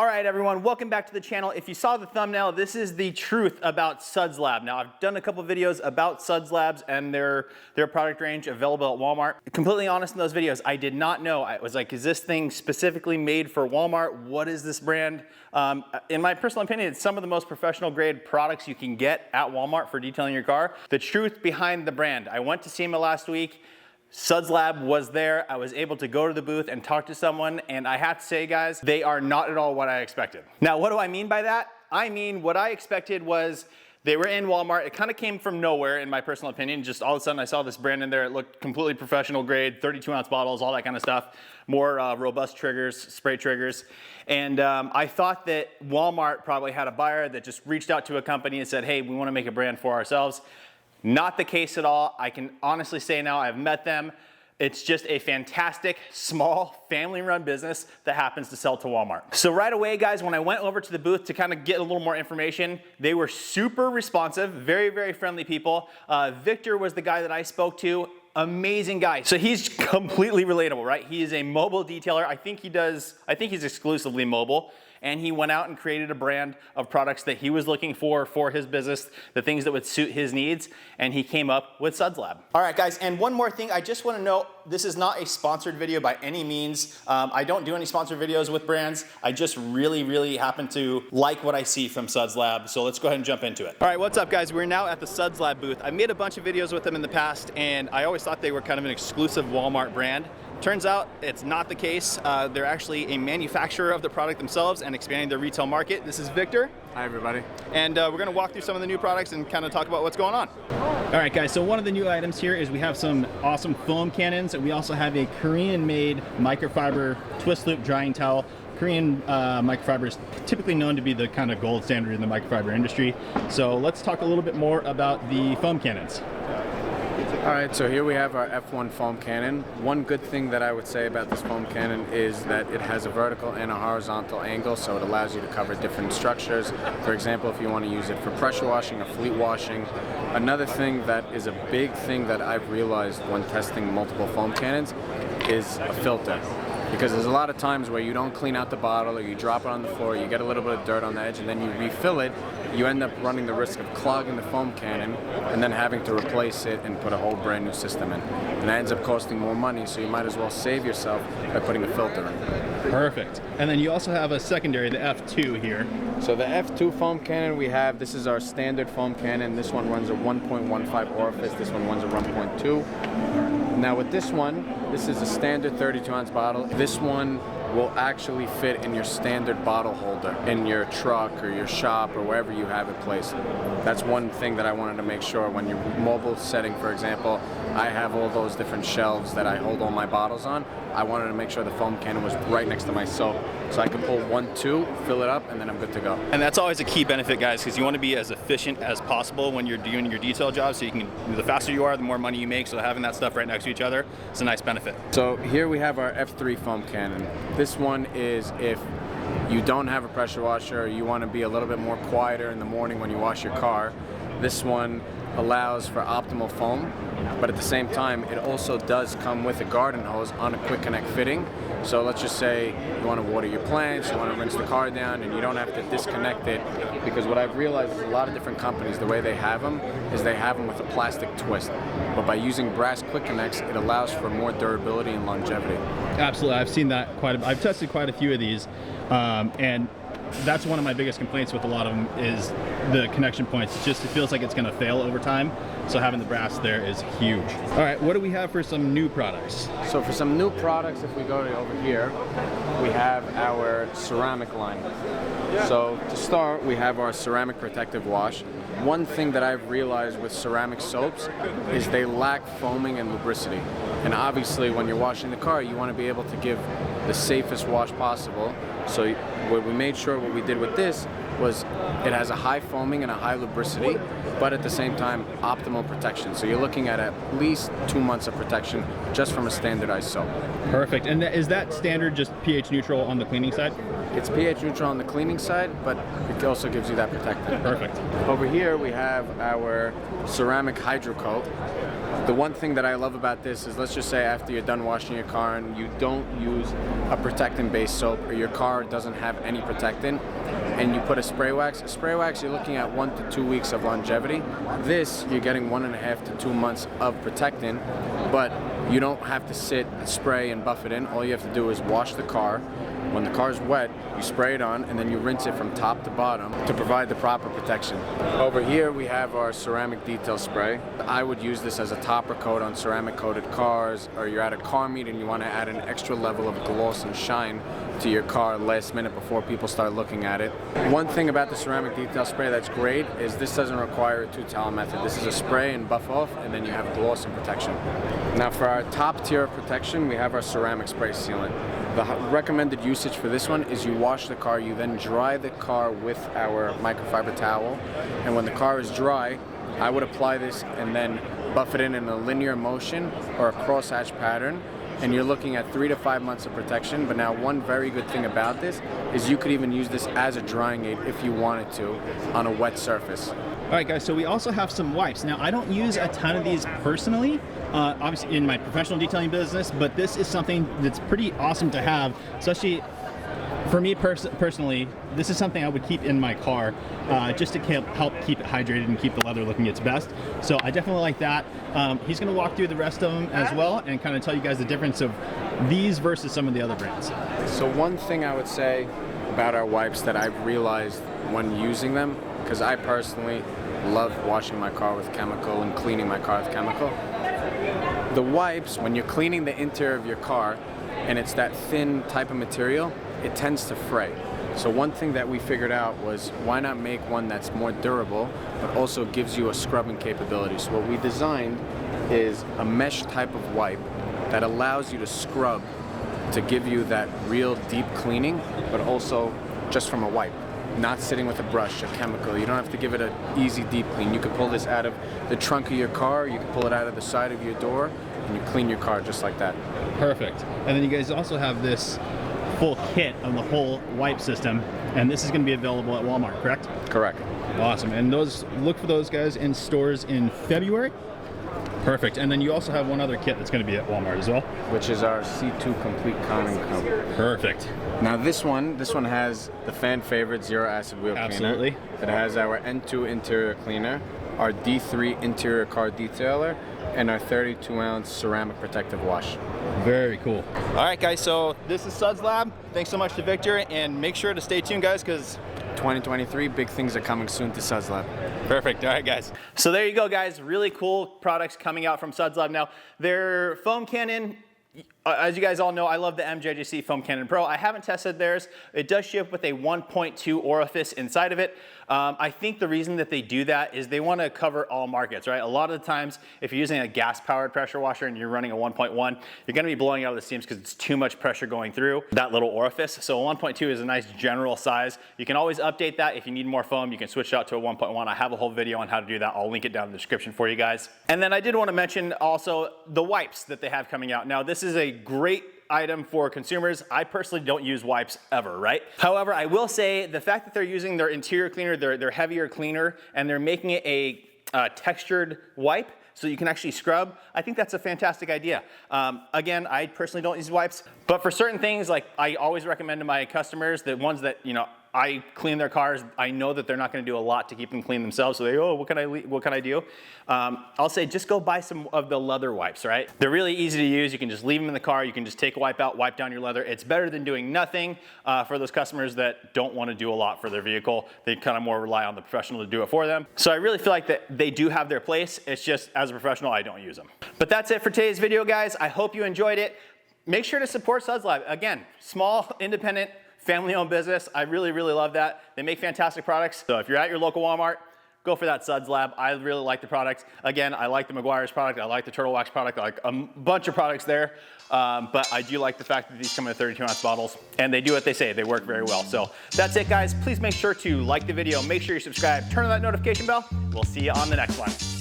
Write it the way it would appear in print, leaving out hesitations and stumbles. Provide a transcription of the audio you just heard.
Alright everyone, welcome back to the channel. If you saw the thumbnail, this is the truth about Suds Lab. Now I've done a couple videos about Suds Labs and their product range available at Walmart. Completely honest in those videos, I did not know. I was like, is this thing specifically made for Walmart? What is this brand? In my personal opinion, it's some of the most professional grade products you can get at Walmart for detailing your car. The truth behind the brand. I went to Sema last week. Suds Lab was there. I was able to go to the booth and talk to someone, and I have to say, guys, they are not at all what I expected. Now, what do I mean by that? I mean, what I expected was they were in Walmart. It kind of came from nowhere, in my personal opinion. Just all of a sudden, I saw this brand in there. It looked completely professional grade, 32-ounce bottles, all that kind of stuff. More robust triggers, spray triggers. And I thought that Walmart probably had a buyer that just reached out to a company and said, hey, we want to make a brand for ourselves. Not the case at all. I can honestly say now I've met them. It's just a fantastic, small, family-run business that happens to sell to Walmart. So right away, guys, when I went over to the booth to kind of get a little more information, they were super responsive, very, very friendly people. Victor was the guy that I spoke to. Amazing guy. So he's completely relatable, right? He is a mobile detailer. I think he's exclusively mobile. And he went out and created a brand of products that he was looking for his business, the things that would suit his needs, and he came up with Suds Lab. All right, guys, and one more thing, I just want to note, this is not a sponsored video by any means. I don't do any sponsored videos with brands. I just really, really happen to like what I see from Suds Lab, so let's go ahead and jump into it. All right, what's up, guys? We're now at the Suds Lab booth. I made a bunch of videos with them in the past, and I always thought they were kind of an exclusive Walmart brand. Turns out it's not the case. They're actually a manufacturer of the product themselves and expanding their retail market. This is Victor. Hi everybody. And we're gonna walk through some of the new products and kind of talk about what's going on. All right, guys, so one of the new items here is we have some awesome foam cannons, and we also have a Korean-made microfiber twist loop drying towel. Korean microfiber is typically known to be the kind of gold standard in the microfiber industry. So let's talk a little bit more about the foam cannons. All right, so here we have our F1 foam cannon. One good thing that I would say about this foam cannon is that it has a vertical and a horizontal angle, so it allows you to cover different structures. For example, if you want to use it for pressure washing or fleet washing. Another thing that is a big thing that I've realized when testing multiple foam cannons is a filter. Because there's a lot of times where you don't clean out the bottle, or you drop it on the floor, you get a little bit of dirt on the edge, and then you refill it, you end up running the risk of clogging the foam cannon and then having to replace it and put a whole brand new system in. And that ends up costing more money, so you might as well save yourself by putting a filter in. Perfect. And then you also have a secondary, the F2 here. So the F2 foam cannon we have, this is our standard foam cannon. This one runs a 1.15 orifice, this one runs a 1.2. Now with this one, this is a standard 32-ounce bottle. This one will actually fit in your standard bottle holder in your truck or your shop or wherever you have it placed. That's one thing that I wanted to make sure when you're mobile setting, for example, I have all those different shelves that I hold all my bottles on. I wanted to make sure the foam cannon was right next to my soap, so I could pull 1, 2, fill it up, and then I'm good to go. And that's always a key benefit, guys, because you want to be as efficient as possible when you're doing your detail job, so you can, the faster you are, the more money you make, so having that stuff right next to each other is a nice benefit. So here we have our F3 foam cannon. This one is if you don't have a pressure washer, or you want to be a little bit more quieter in the morning when you wash your car. This one allows for optimal foam, but at the same time it also does come with a garden hose on a quick connect fitting. So let's just say you want to water your plants, you want to rinse the car down, and you don't have to disconnect it, because what I've realized is a lot of different companies, the way they have them is they have them with a plastic twist, but by using brass quick connects, it allows for more durability and longevity. Absolutely, I've seen that I've tested quite a few of these, and that's one of my biggest complaints with a lot of them is the connection points. It feels like it's going to fail over time, so having the brass there is huge. All right, what do we have for some new products? So for some new products, if we go over here, we have our ceramic line. So to start, we have our ceramic protective wash. One thing that I've realized with ceramic soaps is they lack foaming and lubricity. And obviously when you're washing the car, you want to be able to give the safest wash possible. So what we made sure what we did with this was it has a high foaming and a high lubricity, but at the same time optimal protection. So you're looking at least 2 months of protection just from a standardized soap. Perfect. And is that standard just pH neutral on the cleaning side? It's pH neutral on the cleaning side, but it also gives you that protectant. Perfect. Over here we have our ceramic hydro coat. The one thing that I love about this is, let's just say after you're done washing your car and you don't use a protectant-based soap, or your car doesn't have any protectant, and you put a spray wax you're looking at 1 to 2 weeks of longevity. This, you're getting 1.5 to 2 months of protectant, but you don't have to sit, spray, and buff it in. All you have to do is wash the car. When the car is wet, you spray it on, and then you rinse it from top to bottom to provide the proper protection. Over here we have our ceramic detail spray. I would use this as a topper coat on ceramic coated cars, or you're at a car meet and you want to add an extra level of gloss and shine to your car last minute before people start looking at it. One thing about the ceramic detail spray that's great is this doesn't require a 2-towel method. This is a spray and buff off, and then you have gloss and protection. Now for our top tier of protection, we have our ceramic spray sealant. The recommended usage for this one is you wash the car, you then dry the car with our microfiber towel, and when the car is dry, I would apply this and then buff it in a linear motion or a crosshatch pattern, and you're looking at 3 to 5 months of protection. But now one very good thing about this is you could even use this as a drying aid if you wanted to on a wet surface. All right, guys, so we also have some wipes. Now, I don't use a ton of these personally, obviously in my professional detailing business, but this is something that's pretty awesome to have, especially for me personally. This is something I would keep in my car just to help keep it hydrated and keep the leather looking its best. So I definitely like that. He's gonna walk through the rest of them as well and kind of tell you guys the difference of these versus some of the other brands. So one thing I would say about our wipes that I've realized when using them, because I personally love washing my car with chemical and cleaning my car with chemical. The wipes, when you're cleaning the interior of your car and it's that thin type of material, it tends to fray. So one thing that we figured out was, why not make one that's more durable but also gives you a scrubbing capability. So what we designed is a mesh type of wipe that allows you to scrub to give you that real deep cleaning, but also just from a wipe. Not sitting with a brush, a chemical. You don't have to give it an easy deep clean. You can pull this out of the trunk of your car, you can pull it out of the side of your door, and you clean your car just like that. Perfect. And then you guys also have this full kit of the whole wipe system, and this is going to be available at Walmart, correct? Correct. Awesome. And those, look for those guys in stores in February. Perfect. And then you also have one other kit that's going to be at Walmart as well, Which is our C2 Complete Common Coat. Perfect. Now this one has the fan favorite Zero Acid Wheel Absolutely. Cleaner. It has our N2 Interior Cleaner, our D3 Interior Car Detailer, and our 32-ounce ceramic protective wash. Very cool. All right, guys, so this is Suds Lab. Thanks so much to Victor, and make sure to stay tuned, guys, because 2023, big things are coming soon to Suds Lab. perfect. All right, guys. So there you go, guys. Really cool products coming out from Suds Lab. Now, their foam cannon, as you guys all know, I love the IMJOSHV Foam Cannon Pro. I haven't tested theirs. It does ship with a 1.2 orifice inside of it. I think the reason that they do that is they want to cover all markets, right? A lot of the times, if you're using a gas-powered pressure washer and you're running a 1.1, you're going to be blowing out of the seams because it's too much pressure going through that little orifice. So a 1.2 is a nice general size. You can always update that. If you need more foam, you can switch it out to a 1.1. I have a whole video on how to do that. I'll link it down in the description for you guys. And then I did want to mention also the wipes that they have coming out. Now, this is a great item for consumers. I personally don't use wipes ever, right? However, I will say the fact that they're using their interior cleaner, their heavier cleaner, and they're making it a textured wipe so you can actually scrub, I think that's a fantastic idea. Again, I personally don't use wipes, but for certain things, like I always recommend to my customers, the ones that, you know, I clean their cars, I know that they're not gonna do a lot to keep them clean themselves, so they, oh, what can I do? I'll say just go buy some of the leather wipes, right? They're really easy to use. You can just leave them in the car. You can just take a wipe out, wipe down your leather. It's better than doing nothing for those customers that don't wanna do a lot for their vehicle. They kind of more rely on the professional to do it for them. So I really feel like that they do have their place. It's just, as a professional, I don't use them. But that's it for today's video, guys. I hope you enjoyed it. Make sure to support Suds Lab. Again, small, independent, family-owned business. I really, really love that. They make fantastic products. So if you're at your local Walmart, go for that Suds Lab. I really like the products. Again, I like the Meguiar's product. I like the Turtle Wax product. I like a bunch of products there. But I do like the fact that these come in 32-ounce bottles. And they do what they say. They work very well. So that's it, guys. Please make sure to like the video. Make sure you subscribe. Turn on that notification bell. We'll see you on the next one.